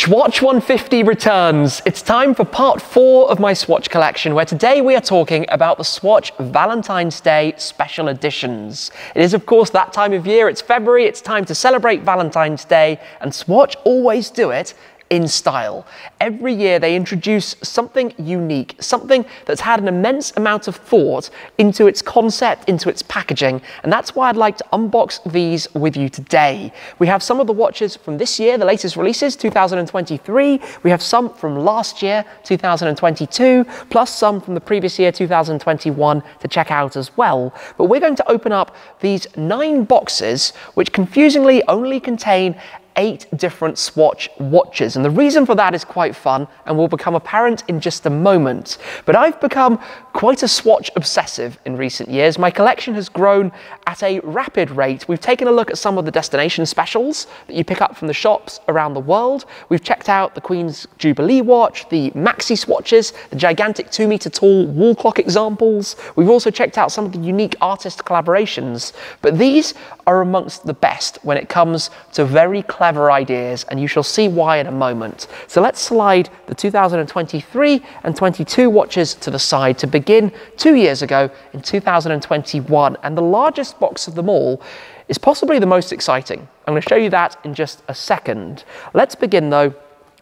Swatch 150 returns. It's time for part 4 of my Swatch collection, where today we are talking about the Swatch Valentine's Day special editions. It is of course that time of year, it's February, it's time to celebrate Valentine's Day, and Swatch always do it in style. Every year they introduce something unique, something that's had an immense amount of thought into its concept, into its packaging, and that's why I'd like to unbox these with you today. We have some of the watches from this year, the latest releases, 2023. We have some from last year, 2022, plus some from the previous year, 2021, to check out as well. But we're going to open up these 9 boxes, which confusingly only contain 8 different Swatch watches, and the reason for that is quite fun and will become apparent in just a moment. But I've become quite a Swatch obsessive in recent years. My collection has grown at a rapid rate. We've taken a look at some of the destination specials that you pick up from the shops around the world. We've checked out the Queen's Jubilee watch, the maxi swatches, the gigantic 2-meter tall wall clock examples. We've also checked out some of the unique artist collaborations, but these are amongst the best when it comes to very clever ideas, and you shall see why in a moment. So let's slide the 2023 and 22 watches to the side to begin 2 years ago in 2021, and the largest box of them all is possibly the most exciting. I'm going to show you that in just a second. Let's begin though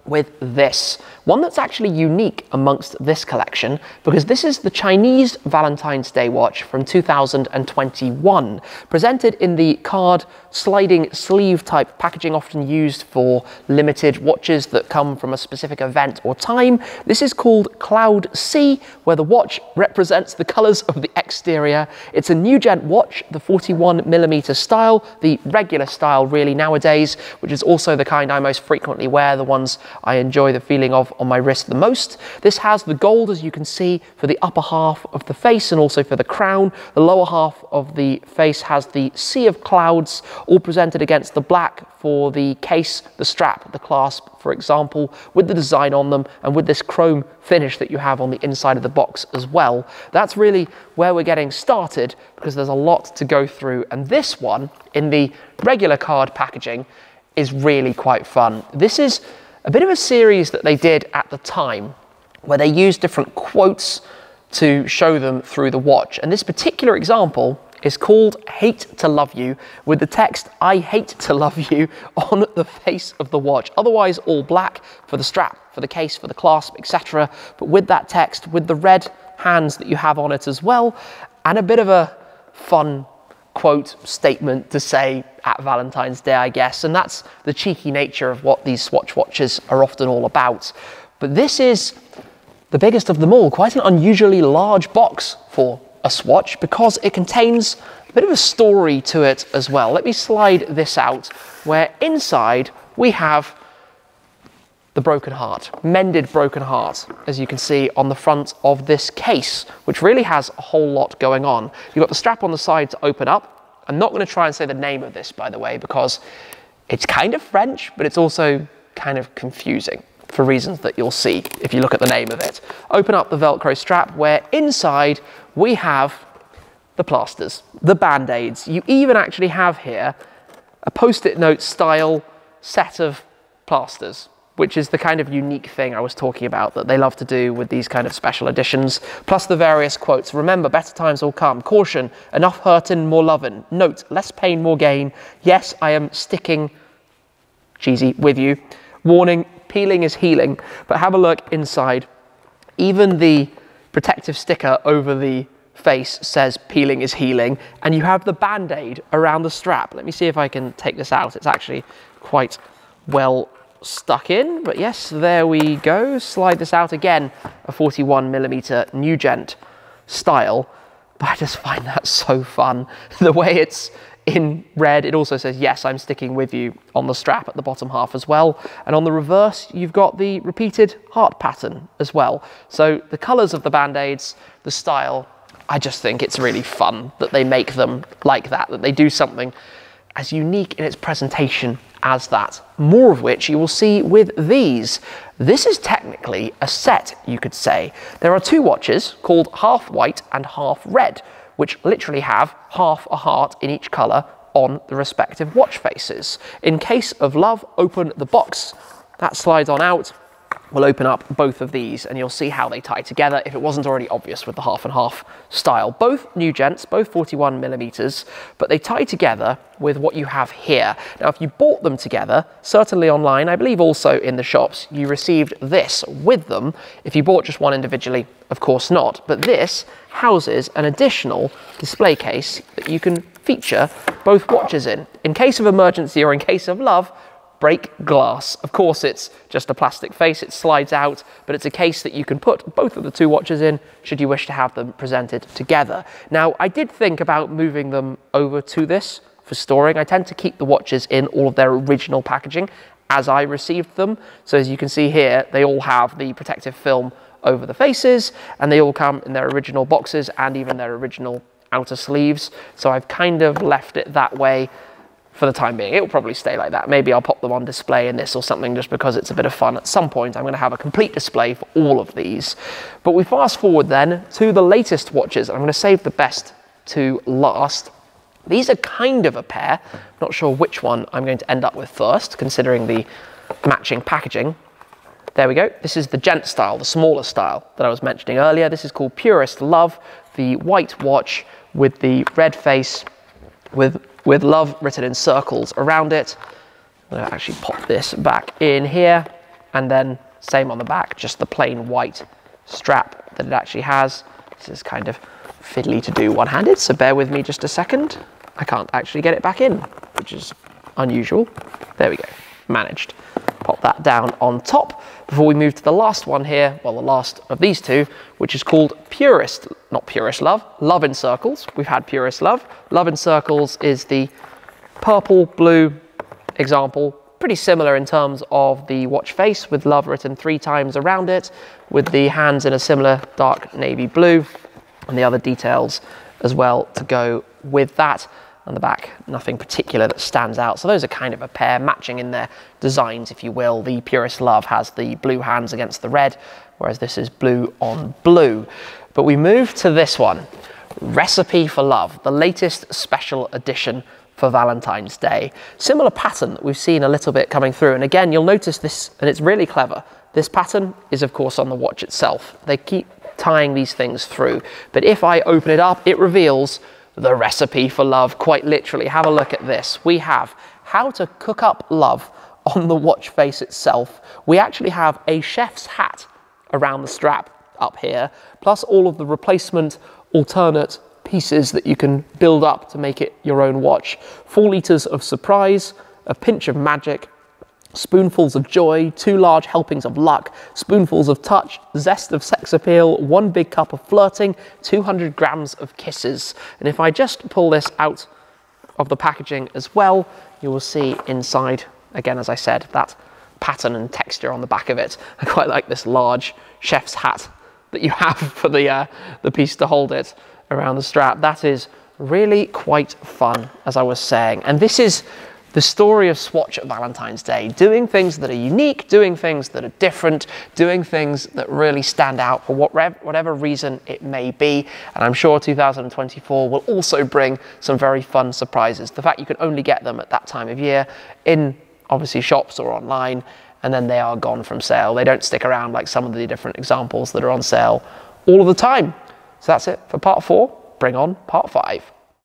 with this, one that's actually unique amongst this collection, because this is the Chinese Valentine's Day watch from 2021, presented in the card sliding sleeve type packaging often used for limited watches that come from a specific event or time. This is called Cloud C, where the watch represents the colors of the exterior. It's a new gen watch, the 41mm style, the regular style really nowadays, which is also the kind I most frequently wear, the ones I enjoy the feeling of on my wrist the most. This has the gold, as you can see, for the upper half of the face and also for the crown. The lower half of the face has the sea of clouds, all presented against the black for the case, the strap, the clasp, for example, with the design on them and with this chrome finish that you have on the inside of the box as well. That's really where we're getting started, because there's a lot to go through, and this one in the regular card packaging is really quite fun. This is a bit of a series that they did at the time, where they used different quotes to show them through the watch. And this particular example is called Hate to Love You, with the text I hate to love you on the face of the watch. Otherwise all black for the strap, for the case, for the clasp, etc. But with that text, with the red hands that you have on it as well, and a bit of a fun quote statement to say at Valentine's Day, I guess, and that's the cheeky nature of what these Swatch watches are often all about. But this is the biggest of them all, quite an unusually large box for a Swatch, because it contains a bit of a story to it as well. Let me slide this out, where inside we have the broken heart, mended broken heart, as you can see on the front of this case, which really has a whole lot going on. You've got the strap on the side to open up. I'm not going to try and say the name of this, by the way, because it's kind of French, but it's also kind of confusing for reasons that you'll see if you look at the name of it. Open up the Velcro strap, where inside we have the plasters, the band-aids. You even actually have here a post-it note style set of plasters, which is the kind of unique thing I was talking about that they love to do with these kind of special editions, plus the various quotes. Remember, better times will come. Caution, enough hurtin', more lovin'. Note, less pain, more gain. Yes, I am sticking, cheesy, with you. Warning, peeling is healing. But have a look inside. Even the protective sticker over the face says peeling is healing, and you have the band-aid around the strap. Let me see if I can take this out. It's actually quite well stuck in, but yes, there we go. Slide this out again, a 41mm Nugent style, but I just find that so fun. The way it's in red, it also says, yes, I'm sticking with you on the strap at the bottom half as well. And on the reverse, you've got the repeated heart pattern as well. So the colors of the band-aids, the style, I just think it's really fun that they make them like that they do something as unique in its presentation as that, more of which you will see with these. This is technically a set, you could say. There are 2 watches called half white and half red, which literally have half a heart in each color on the respective watch faces. In case of love, open the box that slides on out. We'll open up both of these and you'll see how they tie together if it wasn't already obvious with the half and half style. Both new gents, both 41mm, but they tie together with what you have here. Now, if you bought them together, certainly online, I believe also in the shops, you received this with them. If you bought just one individually, of course not, but this houses an additional display case that you can feature both watches in case of emergency or in case of love. Break glass. Of course, it's just a plastic face, it slides out, but it's a case that you can put both of the two watches in should you wish to have them presented together. Now, I did think about moving them over to this for storing. I tend to keep the watches in all of their original packaging as I received them. So as you can see here, they all have the protective film over the faces, and they all come in their original boxes and even their original outer sleeves. So I've kind of left it that way for the time being. It will probably stay like that. Maybe I'll pop them on display in this or something just because it's a bit of fun. At some point, I'm going to have a complete display for all of these. But we fast forward then to the latest watches. I'm going to save the best to last. These are kind of a pair. Not sure which one I'm going to end up with first, considering the matching packaging. There we go. This is the gent style, the smaller style that I was mentioning earlier. This is called Purest Love, the white watch with the red face with love written in circles around it. I'm going to actually pop this back in here, and then same on the back, just the plain white strap that it actually has. This is kind of fiddly to do one-handed, so bear with me just a second. I can't actually get it back in, which is unusual. There we go, managed. Pop that down on top before we move to the last one here, well, the last of these two, which is called Purest, not Purest Love, Love in Circles. We've had Purest Love. Love in Circles is the purple blue example, pretty similar in terms of the watch face with love written 3 times around it, with the hands in a similar dark navy blue, and the other details as well to go with that. On the back, nothing particular that stands out. So those are kind of a pair, matching in their designs, if you will. The Purest Love has the blue hands against the red, whereas this is blue on blue. But we move to this one, Recipe for Love, the latest special edition for Valentine's Day. Similar pattern that we've seen a little bit coming through. And again, you'll notice this, and it's really clever. This pattern is, of course, on the watch itself. They keep tying these things through. But if I open it up, it reveals the recipe for love, quite literally. Have a look at this. We have how to cook up love on the watch face itself. We actually have a chef's hat around the strap up here, plus all of the replacement alternate pieces that you can build up to make it your own watch. 4 liters of surprise, a pinch of magic, spoonfuls of joy, 2 large helpings of luck, spoonfuls of touch, zest of sex appeal, 1 big cup of flirting, 200 grams of kisses. And if I just pull this out of the packaging as well, you will see inside, again, as I said, that pattern and texture on the back of it. I quite like this large chef's hat that you have for the piece to hold it around the strap. That is really quite fun, as I was saying. And this is the story of Swatch at Valentine's Day, doing things that are unique, doing things that are different, doing things that really stand out for whatever reason it may be. And I'm sure 2024 will also bring some very fun surprises. The fact you can only get them at that time of year in obviously shops or online, and then they are gone from sale. They don't stick around like some of the different examples that are on sale all of the time. So that's it for part 4. Bring on part 5.